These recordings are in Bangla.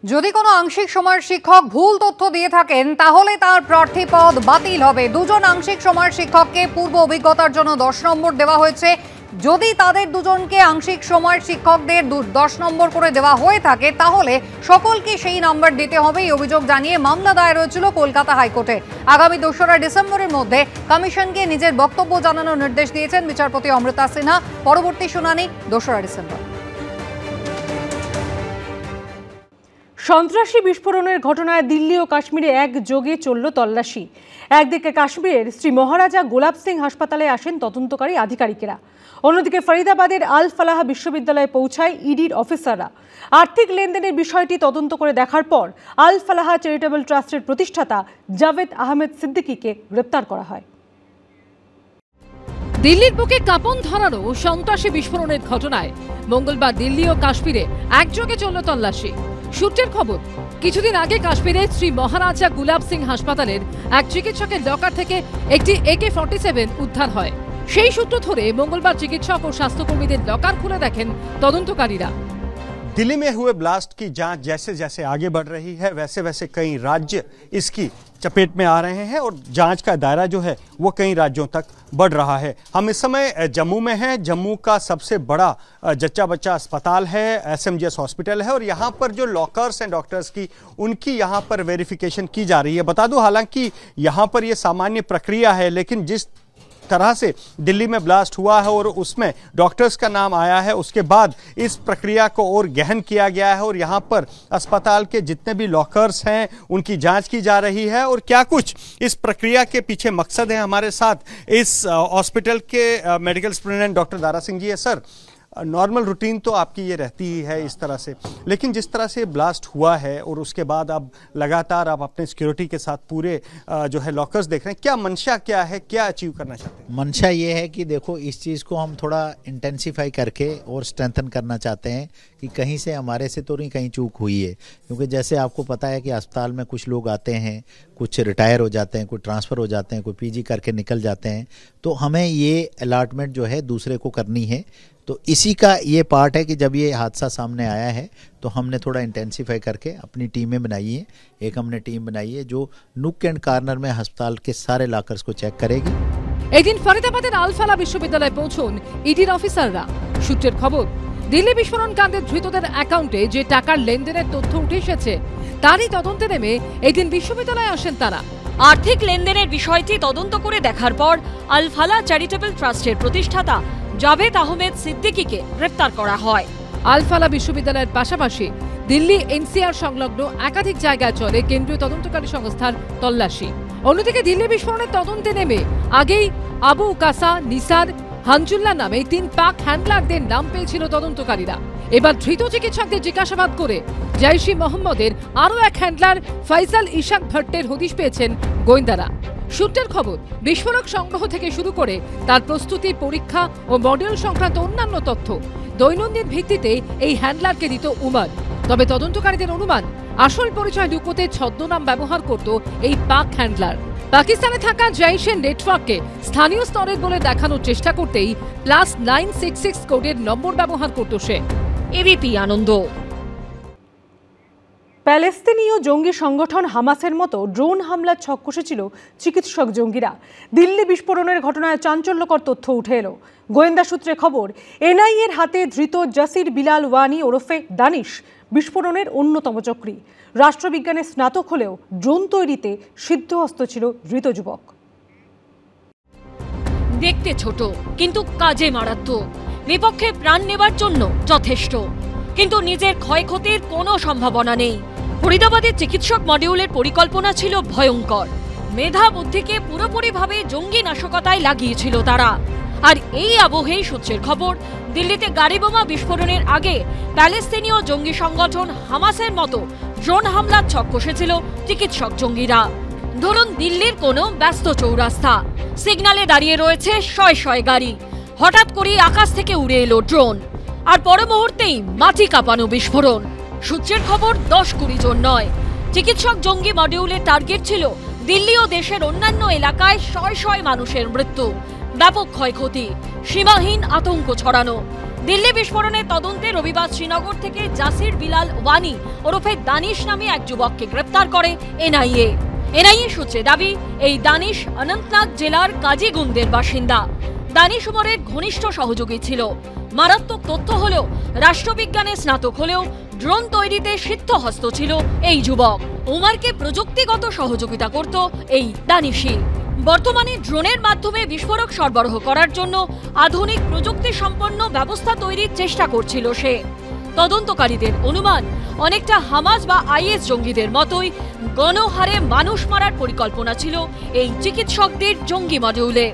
যদি কোনো আংশিক সময়ের শিক্ষক ভুল তথ্য দিয়ে থাকেন তাহলে তার প্রার্থী পদ বাতিল হবে। দুজন আংশিক সময়ের শিক্ষককে পূর্ব অভিজ্ঞতার জন্য 10 নম্বর দেওয়া হয়েছে। যদি তাদের দুজনকে আংশিক সময়ের শিক্ষকদের 10 নম্বর করে দেওয়া হয়ে থাকে তাহলে সকলকে সেই নাম্বার দিতে হবে। এই অভিযোগ জানিয়ে মামলা দায়ের হয়েছিল কলকাতা হাইকোর্টে। আগামী 2রা ডিসেম্বরের মধ্যে কমিশনকে নিজের বক্তব্য জানানোর নির্দেশ দিয়েছেন বিচারপতি অমৃতা সিনহা। পরবর্তী শুনানি 2রা ডিসেম্বর। সন্ত্রাসী বিস্ফোরণের ঘটনায় দিল্লি ও কাশ্মীরে একযোগে চলল তল্লাশি। একদিকে কাশ্মীরের শ্রী মহারাজা গোলাপ সিং হাসপাতালে আসেন তদন্তকারী আধিকারিকেরা, অন্যদিকে ফরিদাবাদের আল ফালাহ বিশ্ববিদ্যালয়ে পৌঁছায় ইডির অফিসাররা। আর্থিক লেনদেনের বিষয়টি তদন্ত করে দেখার পর আল ফালাহ চ্যারিটেবল ট্রাস্টের প্রতিষ্ঠাতা জাভেদ আহমেদ সিদ্দিকীকে গ্রেপ্তার করা হয়। দিল্লির বুকে কাঁপন ধরানো সন্ত্রাসী বিস্ফোরণের ঘটনায় মঙ্গলবার দিল্লি ও কাশ্মীরে একযোগে চলল তল্লাশি। সূত্রের খবর, কিছুদিন আগে কাশ্মীরে শ্রী মহারাজা গুলাব সিং হাসপাতালের এক চিকিৎসকের লকার থেকে একটি AK-47 উদ্ধার হয়। সেই সূত্র ধরে মঙ্গলবার চিকিৎসক ও স্বাস্থ্যকর্মীদের লকার খুলে দেখেন তদন্তকারীরা। दिल्ली में हुए ब्लास्ट की जांच जैसे जैसे आगे बढ़ रही है वैसे वैसे कई राज्य इसकी चपेट में आ रहे हैं और जांच का दायरा जो है वो कई राज्यों तक बढ़ रहा है। हम इस समय जम्मू में हैं। जम्मू का सबसे बड़ा जच्चा बच्चा अस्पताल है, SMGS हॉस्पिटल है, और यहाँ पर जो लॉकर्स हैं डॉक्टर्स की, उनकी यहाँ पर वेरिफिकेशन की जा रही है। बता दूं, हालांकि यहाँ पर ये सामान्य प्रक्रिया है, लेकिन जिस तरह से दिल्ली में ब्लास्ट हुआ है और उसमें डॉक्टर्स का नाम आया है, उसके बाद इस प्रक्रिया को और गहन किया गया है और यहाँ पर अस्पताल के जितने भी लॉकर्स हैं उनकी जांच की जा रही है। और क्या कुछ इस प्रक्रिया के पीछे मकसद है, हमारे साथ इस हॉस्पिटल के medical superintendent doctor Dara Singh ji है। सर, नॉर्मल रूटीन तो आपकी ये रहती ही है इस तरह से, लेकिन जिस तरह से ब्लास्ट हुआ है और उसके बाद अब लगातार आप अपने सिक्योरिटी के साथ पूरे जो है लॉकर्स देख रहे हैं, क्या मंशा क्या है, क्या अचीव करना चाहते हैं? मंशा ये है कि देखो, इस चीज़ को हम थोड़ा इंटेंसिफाई करके और स्ट्रेंथन करना चाहते हैं कि कहीं से हमारे से तो नहीं कहीं चूक हुई है। क्योंकि जैसे आपको पता है कि अस्पताल में कुछ लोग आते हैं, कुछ रिटायर हो जाते हैं, कुछ ट्रांसफ़र हो जाते हैं, कोई PG करके निकल जाते हैं, तो हमें ये अलॉटमेंट जो है दूसरे को करनी है। तो इसी का ये पार्ट है कि जब ये हादसा सामने आया है तो हमने थोड़ा इंटेंसिफाई करके अपनी टीमें बनाई है। एक हमने टीम बनाई है जो नुक एंड कॉर्नर में अस्पताल के सारे लॉकर्स को चेक करेगी। এদিন ফরিদাবাদের আল ফালাহ বিশ্ববিদ্যালয়ে পৌঁছন ইডির অফিসাররা। সূত্রের খবর, দিল্লি বিস্ফোরণ কাণ্ডে ধৃতদের অ্যাকাউন্টে যে টাকার লেনদেনের তথ্য উঠে এসেছে তারই তদন্তে নেমে এদিন বিশ্ববিদ্যালয়ে আসেন তারা। আর্থিক লেনদেনের বিষয়টি তদন্ত করে দেখার পর আল ফালাহ চ্যারিটেবল ট্রাস্টের প্রতিষ্ঠাতা জাভেদ আহমেদ সিদ্দিকীকে গ্রেপ্তার করা হয়। আল ফালাহ বিশ্ববিদ্যালয়ের পাশাপাশি দিল্লি NCR সংলগ্ন একাধিক জায়গায় চলে কেন্দ্রীয় তদন্তকারী সংস্থার তল্লাশি। অন্যদিকে দিল্লি বিস্ফোরণের তদন্তে নেমে আগেই আবু কাসা, নিসার, হানজুল্লাহ নামে 3 পাক হ্যান্ডলারদের নাম পেয়েছিল তদন্তকারীরা। এবার ধৃত চিকিৎসকদের জিজ্ঞাসাবাদ করে জৈশ-ই মোহাম্মদের আরও এক হ্যান্ডলার ফয়সাল ইশাক ভট্টের হদিশ পেয়েছেন গোয়েন্দারা। সূত্রের খবর, বিস্ফোরক সংগ্রহ থেকে শুরু করে তার প্রস্তুতি, পরীক্ষা ও মডিউল সংক্রান্ত অন্যান্য তথ্য দৈনন্দিন ভিত্তিতে এই হ্যান্ডলারকে দিত উমার। তবে তদন্তকারীদের অনুমান, আসল পরিচয় লুকোতে ছদ্মনাম ব্যবহার করত এই পাক হ্যান্ডলার। পাকিস্তানে থাকা জৈশের নেটওয়ার্ককে স্থানীয় স্তরের বলে দেখানোর চেষ্টা করতেই +966 কোডের নম্বর ব্যবহার করত সে। ABP আনন্দ। প্যালেস্তিনীয় জঙ্গি সংগঠন হামাসের মতো ড্রোন হামলার ছক কষেছিল চিকিৎসক জঙ্গিরা। দিল্লি বিস্ফোরণের ঘটনায় চাঞ্চল্যকর তথ্য উঠে এলো। গোয়েন্দা সূত্রে খবর, NIA-র হাতে ধৃত জাসির বিলাল ওয়ানি ওরফে দানিশ বিস্ফোরণের অন্যতম চক্রী। রাষ্ট্রবিজ্ঞানে স্নাতক হলেও ড্রোন তৈরিতে সিদ্ধহস্ত ছিল ধৃত যুবক। দেখতে ছোট কিন্তু কাজে মারাত্মক, বিপক্ষে প্রাণ নেবার জন্য যথেষ্ট, কিন্তু নিজের ক্ষয়ক্ষতির কোনো সম্ভাবনা নেই। ফরিদাবাদের চিকিৎসক মডিউলের পরিকল্পনা ছিল ভয়ঙ্কর। মেধা বুদ্ধিকে পুরোপুরিভাবে জঙ্গি নাশকতায় লাগিয়েছিল তারা। আর এই আবহেই সূত্রের খবর, দিল্লিতে গাড়ি বোমা বিস্ফোরণের আগে প্যালেস্তিনীয় জঙ্গি সংগঠন হামাসের মতো ড্রোন হামলার ছক কষেছিল চিকিৎসক জঙ্গিরা। ধরুন, দিল্লির কোনো ব্যস্ত চৌরাস্তা, সিগন্যালে দাঁড়িয়ে রয়েছে শয়ে শয়ে গাড়ি, হঠাৎ করেই আকাশ থেকে উড়ে এলো ড্রোন, আর পর মুহূর্তেই মাটি কাঁপানো বিস্ফোরণ। সূত্রের খবর, 10-20 জন নয়, চিকিৎসক জঙ্গি মডিউলের টার্গেট ছিল দিল্লি ও দেশের অন্যান্য এলাকায় শয়ে শয়ে মানুষের মৃত্যু, ব্যাপক ক্ষয়ক্ষতি, সীমাহীন আতঙ্ক ছড়ানো। দিল্লি বিস্ফোরণের তদন্তে রবিবার শ্রীনগর থেকে জাসির বিলাল ওয়ানি ওরফে দানিশ নামে এক যুবককে গ্রেপ্তার করে এনআইএ সূত্রে দাবি এই দানিশ অনন্তনাগ জেলার কাজিগুন্দের বাসিন্দা। দানিশ উমরের ঘনিষ্ঠ সহযোগী ছিল। মারাত্মক তথ্য হলেও রাষ্ট্রবিজ্ঞানে স্নাতক হলেও ড্রোন তৈরিতে সিদ্ধহস্ত ছিল এই যুবক। উমারকে প্রযুক্তিগত সহযোগিতা করত এই দানিশি। বর্তমানে ড্রোনের মাধ্যমে বিস্ফোরক সরবরাহ করার জন্য আধুনিক প্রযুক্তি সম্পন্ন ব্যবস্থা তৈরির চেষ্টা করছিল সে। তদন্তকারীদের অনুমান অনেকটা হামাস বা আইএস জঙ্গিদের মতোই গণহারে মানুষ মারার পরিকল্পনা ছিল এই চিকিৎসকদের জঙ্গি মডিউলে।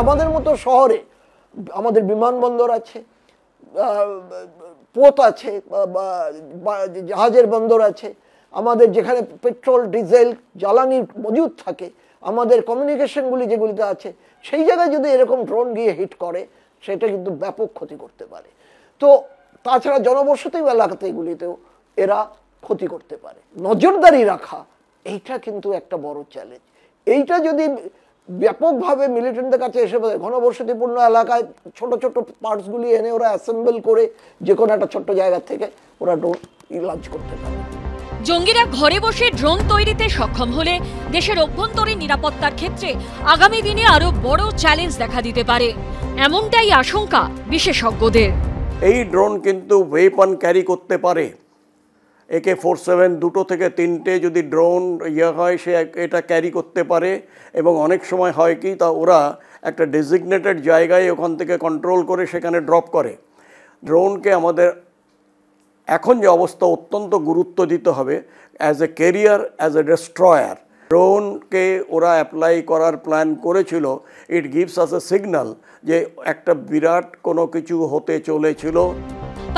আমাদের মতো শহরে আমাদের বিমানবন্দর আছে, পোত আছে, জাহাজের বন্দর আছে, আমাদের যেখানে পেট্রোল ডিজেল জ্বালানি মজুদ থাকে, আমাদের কমিউনিকেশনগুলি যেগুলিতে আছে, সেই জায়গায় যদি এরকম ড্রোন গিয়ে হিট করে সেটা কিন্তু ব্যাপক ক্ষতি করতে পারে। তো তাছাড়া জনবসতি এলাকাতে এগুলিতেও এরা ক্ষতি করতে পারে। নজরদারি রাখা এইটা কিন্তু একটা বড় চ্যালেঞ্জ। এইটা যদি ব্যাপকভাবে মিলিটেন্টদের কাছে এসে ঘনবসতিপূর্ণ এলাকায় ছোট ছোট পার্টসগুলি এনে ওরা অ্যাসেম্বল করে যে কোনো একটা ছোট্ট জায়গা থেকে ওরা ড্রোন লঞ্চ করতে পারে। জঙ্গিরা ঘরে বসে ড্রোন তৈরিতে সক্ষম হলে দেশের অভ্যন্তরীণ নিরাপত্তার ক্ষেত্রে আগামী দিনে আরো বড় চ্যালেঞ্জ দেখা দিতে পারে, এমনটাই আশঙ্কা বিশেষজ্ঞদের। এই ড্রোন কিন্তু ওয়েপন ক্যারি করতে পারে। AK-47 দুটো থেকে তিনটে যদি ড্রোন হয় সে এটা ক্যারি করতে পারে, এবং অনেক সময় হয় কি তা ওরা একটা ডেজিগনেটেড জায়গায় ওখান থেকে কন্ট্রোল করে সেখানে ড্রপ করে। ড্রোনকে আমাদের এখন যে অবস্থা অত্যন্ত গুরুত্ব দিতে হবে as a carrier, as a destroyer. ড্রোনকে ওরা অ্যাপ্লাই করার প্ল্যান করেছিল। It gives us A signal যে একটা বিরাট কোনো কিছু হতে চলেছিল।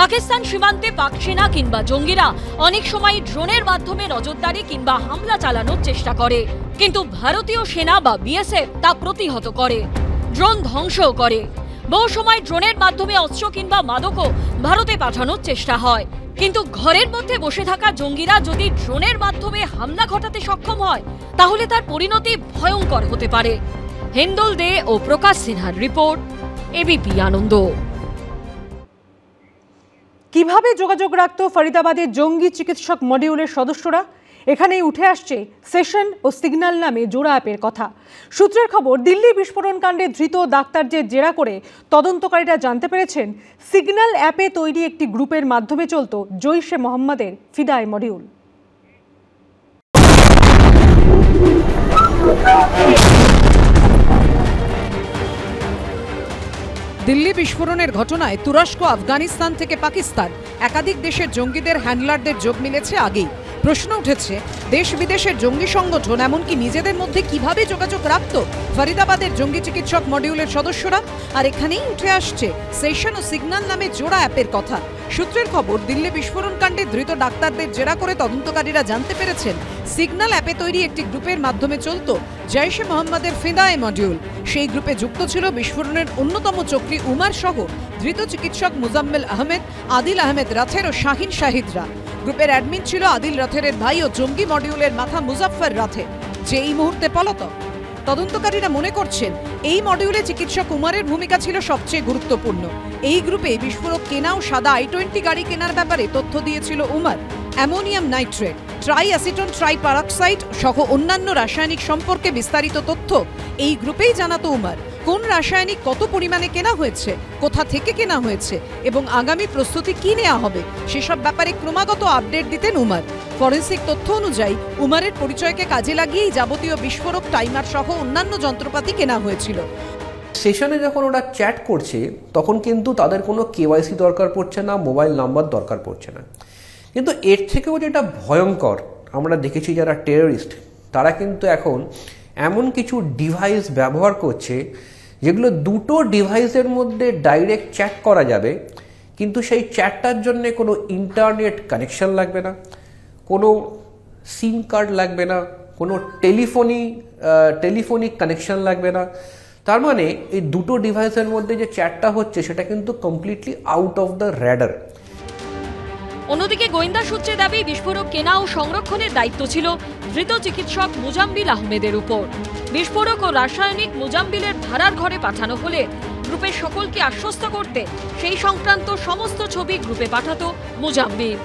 পাকিস্তান সীমান্তে পাক সেনা কিংবা জঙ্গিরা অনেক সময় ড্রোনের মাধ্যমে নজরদারি কিংবা হামলা চালানোর চেষ্টা করে, কিন্তু ভারতীয় সেনা বা বিএসএফ তা প্রতিহত করে, ড্রোন ধ্বংসও করে। বহু সময় ড্রোনের মাধ্যমে অস্ত্র কিংবা মাদকও ভারতে পাঠানোর চেষ্টা হয়, কিন্তু ঘরের মধ্যে বসে থাকা জঙ্গিরা যদি ড্রোনের মাধ্যমে হামলা ঘটাতে সক্ষম হয় তাহলে তার পরিণতি ভয়ঙ্কর হতে পারে। হেন্দল দে ও প্রকাশ সিনহার রিপোর্ট, এবিপি আনন্দ। কিভাবে যোগাযোগ রাখত ফরিদাবাদের জঙ্গি চিকিৎসক মডিউলের সদস্যরা? এখানেই উঠে আসছে সেশন ও সিগন্যাল নামে জোড়া অ্যাপের কথা। সূত্রের খবর, দিল্লি বিস্ফোরণ কাণ্ডে ধৃত ডাক্তারদের জেরা করে তদন্তকারীরা জানতে পেরেছেন সিগন্যাল অ্যাপে তৈরি একটি গ্রুপের মাধ্যমে চলত জৈশে মোহাম্মদের ফিদায় মডিউল। দিল্লি বিস্ফোরণের ঘটনায় তুরস্ক, আফগানিস্তান থেকে পাকিস্তান একাধিক দেশের জঙ্গিদের হ্যান্ডলারদের যোগ মিলেছে আগেই। প্রশ্ন উঠেছে, দেশ বিদেশের জঙ্গি সংগঠন এমনকি নিজেদের মধ্যে কিভাবে যোগাযোগ রাখত ফরিদাবাদের জঙ্গি চিকিৎসক মডিউলের সদস্যরা? আর এখানেই উঠে আসছে সেশন ও সিগন্যাল নামে জোড়া অ্যাপের কথা। সূত্রের খবর, দিল্লি বিস্ফোরণ কাণ্ডে ধৃত ডাক্তারদের জেরা করে তদন্তকারীরা জানতে পেরেছেন সিগন্যাল অ্যাপে তৈরি একটি গ্রুপের মাধ্যমে চলত জৈশে মোহাম্মদের ফিদায়ে মডিউল। সেই গ্রুপে যুক্ত ছিল বিস্ফোরণের অন্যতম চক্রী উমার সহ ধৃত চিকিৎসক মুজাম্মেল আহমেদ, আদিল আহমেদ রাথের ও শাহিন শাহিদরা। গ্রুপের অ্যাডমিন ছিল আদিল রাথেরের ভাই ও জঙ্গি মডিউলের মাথা মুজাফফর রাথে, যে এই মুহূর্তে পলাতক। তদন্তকারীরা মনে করছেন এই মডিউলে চিকিৎসক উমারের ভূমিকা ছিল সবচেয়ে গুরুত্বপূর্ণ। এই গ্রুপে বিস্ফোরক কেনা ও সাদা i20 গাড়ি কেনার ব্যাপারে তথ্য দিয়েছিল উমার। অ্যামোনিয়াম নাইট্রেট, ট্রাইঅ্যাসিটন ট্রাইপ্যারক্সাইড সহ অন্যান্য রাসায়নিক সম্পর্কে বিস্তারিত তথ্য এই গ্রুপেই জানাতো উমার। কোন রাসায়নিক কত পরিমাণে কেনা হয়েছে, কোথা থেকে কেনা হয়েছে এবং আগামী প্রস্তুতি কি নেওয়া হবে সেসব ব্যাপারে ক্রমাগত আপডেট দিতেন উমার। ফরেন্সিক তথ্য অনুযায়ী উমারের পরিচয়কে কাজে লাগিয়েই যাবতীয় বিস্ফোরক, টাইমার সহ অন্যান্য যন্ত্রপাতি কেনা হয়েছিল। সেশনে যখন ওরা চ্যাট করছে তখন কিন্তু তাদের কোনো কেওয়াইসি দরকার পড়ছে না, মোবাইল নাম্বার দরকার পড়ছে না। কিন্তু এর থেকেও যেটা ভয়ঙ্কর, আমরা দেখেছি যারা টেররিস্ট তারা কিন্তু এখন এমন কিছু ডিভাইস ব্যবহার করছে যেগুলো দুটো ডিভাইসের মধ্যে ডাইরেক্ট চ্যাট করা যাবে, কিন্তু সেই চ্যাটটার জন্য কোনো ইন্টারনেট কানেকশন লাগবে না, কোনো সিম কার্ড লাগবে না, কোনো টেলিফোনিক কানেকশন লাগবে না। তার মানে এই দুটো ডিভাইসের মধ্যে যে চ্যাটটা হচ্ছে সেটা কিন্তু completely out of the radar. অন্যদিকে গোয়েন্দা সূত্রে দাবি বিস্ফোরক কেনা ও সংরক্ষণের দায়িত্ব ছিল ধৃত চিকিৎসক মুজাম্বিল আহমেদের উপর। বিস্ফোরক ও রাসায়নিক মুজাম্বিলের ভাড়ার ঘরে পাঠানো হলে গ্রুপের সকলকে আশ্বস্ত করতে সেই সংক্রান্ত সমস্ত ছবি গ্রুপে পাঠাতো মুজাম্মিল।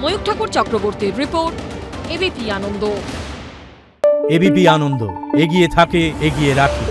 ময়ূক ঠাকুর চক্রবর্তীর রিপোর্ট, এবিপি আনন্দ। এবিপি আনন্দ, এগিয়ে থাকে, এগিয়ে রাখে।